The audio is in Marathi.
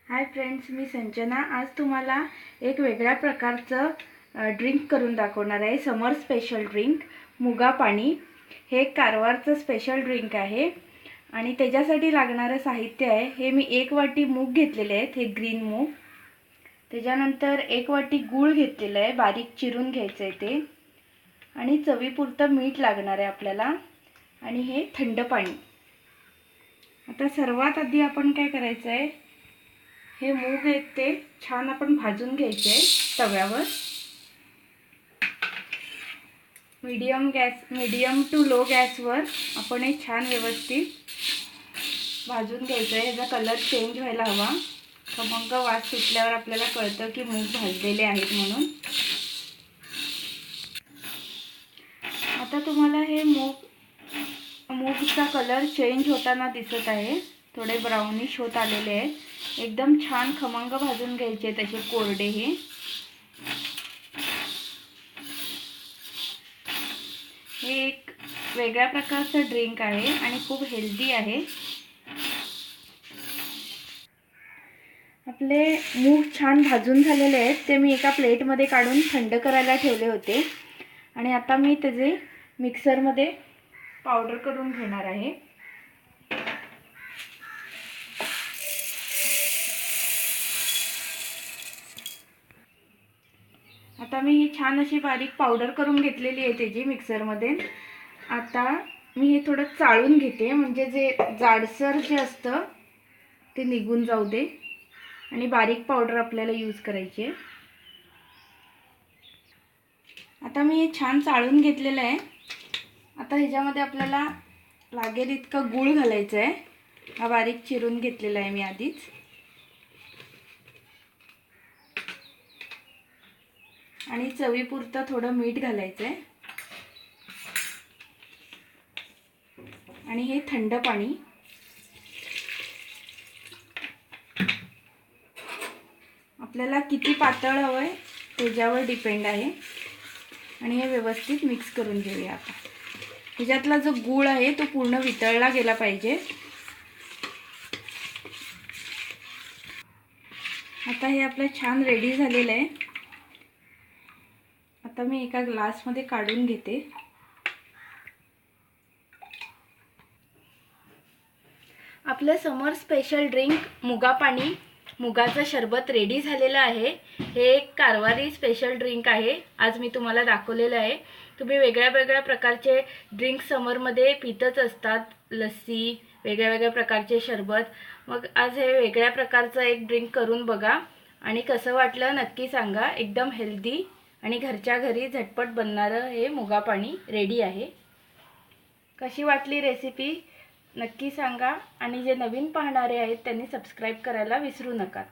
हाय फ्रेंड्स, मी संजना। आज तुम्हाला एक वेगळ्या प्रकारचं ड्रिंक करून दाखवणार आहे। समर स्पेशल ड्रिंक मुगा पाणी। हे कारवारचं स्पेशल ड्रिंक आहे आणि त्याच्यासाठी लागणारे साहित्य आहे हे मी 1 वाटी मूग घेतलेले आहेत, हे ग्रीन मूग। त्याच्यानंतर 1 वाटी गूळ घेतलेला आहे, बारीक चिरून घ्यायचं आहे ते, आणि चवीपुरतं मीठ लागणार आहे आपल्याला, आणि हे थंड पाणी। आता सर्वात आधी आपण काय करायचं आहे, हे मूग आहेत ते छान आपण भाजून घ्यायचे तव्यावर। मीडियम टू लो गॅसवर आपण हे छान व्यवस्थित भाजून घ्यायचं आहे। याचा कलर चेंज व्हायला हवा, खमंग वास सुटल्यावर आपल्याला कळतं की मूग भाजलेले आहेत म्हणून। आता तुम्हाला हे मूगचा कलर चेंज होताना दिसत आहे, थोडे ब्राउनिश होत आलेले आहेत। एकदम छान खमंग भाजून घ्यायचे तसे कोरडे। हे एक वेगळ्या प्रकारचं ड्रिंक आहे आणि खूप हेल्दी आहे। आपले मूग छान भाजून झालेले आहेत, ते मी एका प्लेटमध्ये काढून थंड करायला ठेवले होते, आणि आता मी त्याचे मिक्सरमध्ये पावडर करून घेणार आहे। आता मी ही छान अशी बारीक पावडर करून घेतलेली आहे त्याची मिक्सरमध्ये। आता मी हे थोडं चाळून घेते, म्हणजे जे जाडसर जे असतं ते निघून जाऊ दे, आणि बारीक पावडर आपल्याला यूज करायची आहे। आता मी हे छान चाळून घेतलेलं आहे। आता ह्याच्यामध्ये आपल्याला लागेल इतका गूळ घालायचा आहे, हा बारीक चिरून घेतलेला आहे मी आधीच। आणि चवीपुरतं थोडं मीठ घालायचं आहे, आणि हे थंड पाणी। आपल्याला किती पातळ हवंय त्याच्यावर डिपेंड आहे, आणि हे व्यवस्थित मिक्स करून घेऊया। आता ह्याच्यातला जो गूळ आहे तो पूर्ण वितळला गेला पाहिजे। आता हे आपलं छान रेडी झालेलं आहे। आता मी एका ग्लासमध्ये काढून घेते। आपलं समर स्पेशल ड्रिंक मुगा पाणी, मुगाचं शरबत रेडी झालेलं आहे। हे एक कारवारी स्पेशल ड्रिंक आहे, आज मी तुम्हाला दाखवलेलं आहे। तुम्ही वेगळ्या वेगळ्या प्रकारचे ड्रिंक समरमध्ये पितच असतात, लस्सी, वेगळ्या प्रकारचे शरबत। मग आज हे वेगळ्या प्रकारचं एक ड्रिंक करून बघा, आणि कसं वाटलं नक्की सांगा। एकदम हेल्दी आणि घरच्या घरी झटपट बनणारं हे मुगा पाणी रेडी आहे। कशी वाटली रेसिपी नक्की सांगा, आणि जे नवीन पाहणारे आहेत त्यांनी सबस्क्राइब करायला विसरू नका।